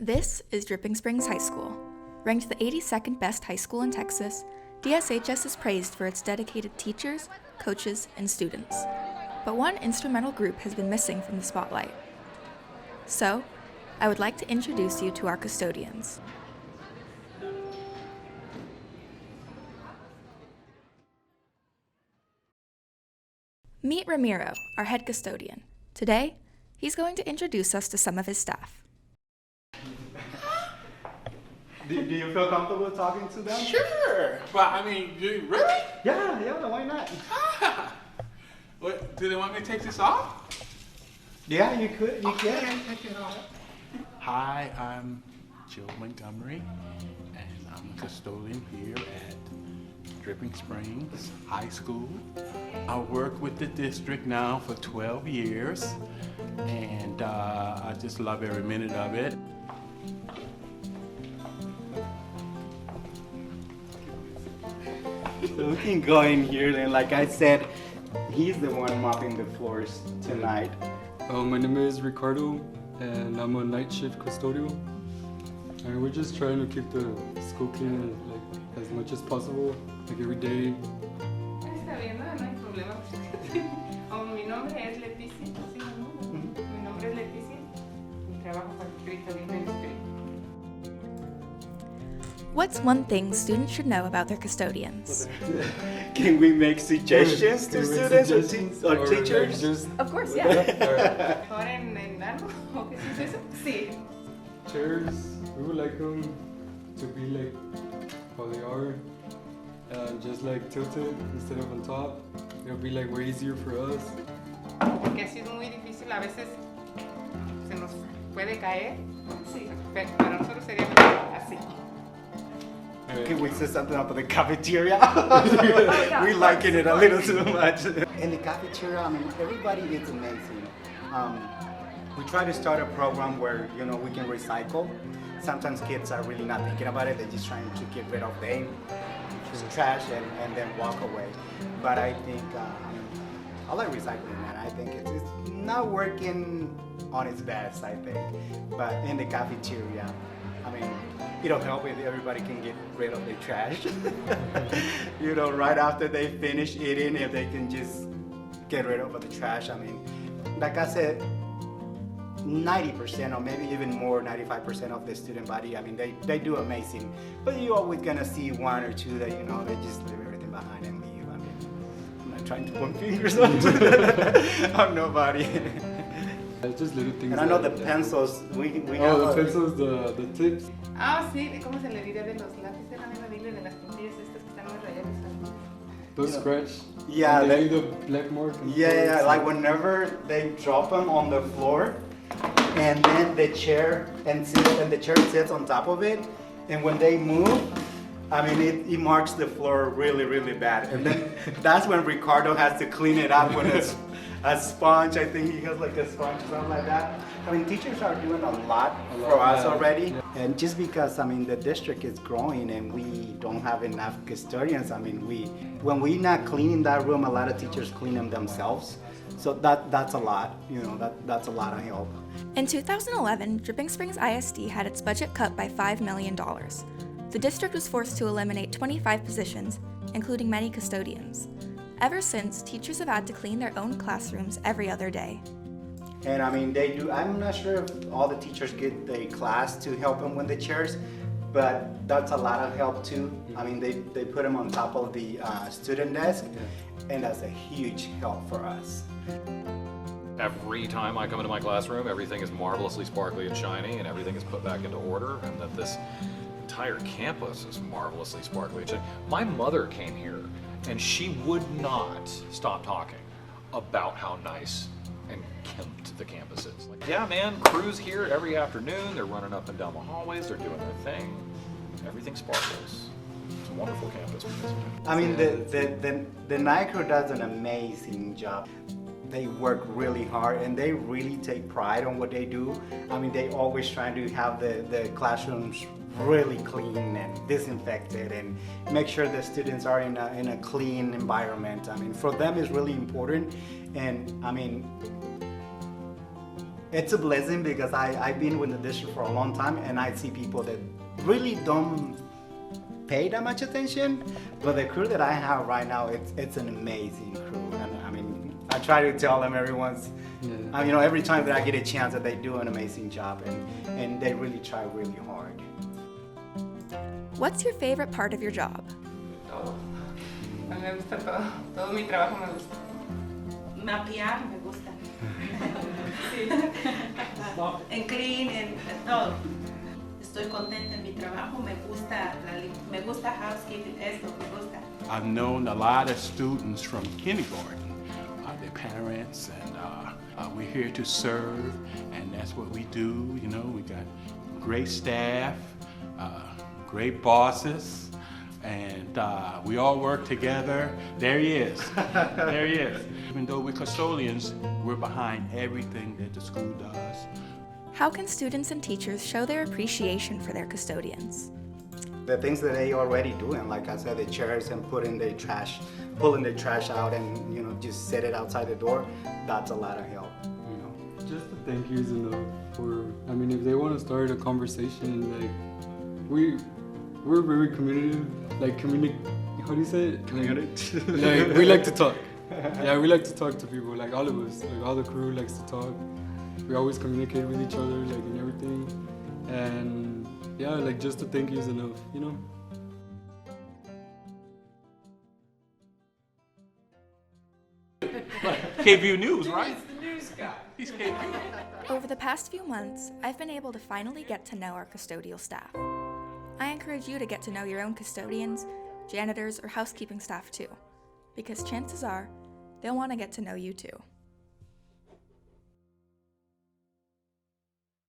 This is Dripping Springs High School. Ranked the 82nd best high school in Texas, DSHS is praised for its dedicated teachers, coaches, and students. But one instrumental group has been missing from the spotlight. So, I would like to introduce you to our custodians. Meet Ramiro, our head custodian. Today, he's going to introduce us to some of his staff. Do you feel comfortable talking to them? Sure. But I mean, really? Yeah, why not? What, do they want me to take this off? Yeah, you could. You can. Take it off. Hi, I'm Joe Montgomery, and I'm a custodian here at Dripping Springs High School. I work with the district now for 12 years, and I just love every minute of it. So we can go in here, and like I said, he's the one mopping the floors tonight. My name is Ricardo, and I'm a night shift custodial. And we're just trying to keep the school clean like as much as possible, like every day. Está bien, no hay problema. Mi nombre es Leticia, ¿sí, no? Mi nombre es Leticia y trabajo para Crystian Ministry. What's one thing students should know about their custodians? Can we make suggestions to students or teachers? Just Of course, yeah. Ahora en algo, ¿o qué es eso? Sí. chairs, we would like them to be like how they are, just like tilted instead of on top. It'll be like way easier for us. Porque así es muy difícil, a veces se nos puede caer. Sí. Pero para nosotros sería así. Can we say something about the cafeteria? We liking it a little too much. In the cafeteria, I mean, everybody is amazing. We try to start a program where, we can recycle. Sometimes kids are really not thinking about it. They're just trying to get rid of the trash and then walk away. But I think, I like recycling, man. I think it's not working on its best, I think. But in the cafeteria, I mean, it'll help if everybody can get rid of their trash. Right after they finish eating, if they can just get rid of the trash. I mean, like I said, 90% or maybe even more, 95% of the student body, I mean, they do amazing. But you're always gonna see one or two that, they just leave everything behind and leave. I mean, I'm not trying to point fingers on nobody. It's just little things. And I know the pencils, we the pencils, the tips. Ah, sí, ¿cómo se le diría de los lápices? Era una dile de las puntillas estas que están muy rayadas. Those scratch. Yeah, and they leave the black mark. Yeah, like whenever they drop them on the floor, and then the chair sits on top of it, and when they move, I mean, it marks the floor really, really bad. And then that's when Ricardo has to clean it up when it's a sponge. I think he has like a sponge or something like that. I mean, teachers are doing a lot for us already. Yeah. And just because, I mean, the district is growing and we don't have enough custodians, I mean, when we're not cleaning that room, a lot of teachers clean them themselves. So that's a lot, that's a lot of help. In 2011, Dripping Springs ISD had its budget cut by $5 million. The district was forced to eliminate 25 positions, including many custodians. Ever since, teachers have had to clean their own classrooms every other day. And I mean, they do, I'm not sure if all the teachers get a class to help them with the chairs, but that's a lot of help too. I mean, they put them on top of the student desk, and that's a huge help for us. Every time I come into my classroom, everything is marvelously sparkly and shiny, and everything is put back into order, and that this entire campus is marvelously sparkly and shiny. My mother came here, and she would not stop talking about how nice and kempt the campus is. Like, yeah, man, crews here every afternoon. They're running up and down the hallways. They're doing their thing. Everything sparkles. It's a wonderful campus. I mean, the night crew does an amazing job. They work really hard and they really take pride on what they do. I mean, they always try to have the classrooms really clean and disinfected and make sure the students are in a clean environment. I mean, for them it's really important. And I mean, It's a blessing because I've been with the district for a long time, and I see people that really don't pay that much attention. But the crew that I have right now, it's an amazing crew. And I mean, I try to tell them every time that I get a chance that they do an amazing job, and they really try really hard. What's your favorite part of your job? Todo. A mí me gusta todo. Todo mi trabajo me gusta. Mapear me gusta. En clean, en todo. Estoy contenta en mi trabajo, me gusta housekeeping, esto me gusta. I've known a lot of students from kindergarten, their parents, and we're here to serve, and that's what we do. You know, we got great staff, great bosses, and we all work together. There he is. There he is. Even though we're custodians, we're behind everything that the school does. How can students and teachers show their appreciation for their custodians? The things that they already doing, like I said, the chairs and pulling the trash out, and just set it outside the door. That's a lot of help. Just the thank yous enough for. I mean, if they want to start a conversation, like we're very communicative. Like how do you say it? Like we like to talk. Yeah, we like to talk to people. Like all of us, like all the crew likes to talk. We always communicate with each other, like in everything, and yeah, like just the thank yous enough, KVU News, right? He's the news guy. He's KVU. Over the past few months, I've been able to finally get to know our custodial staff. I encourage you to get to know your own custodians, janitors, or housekeeping staff too, because chances are they'll want to get to know you too.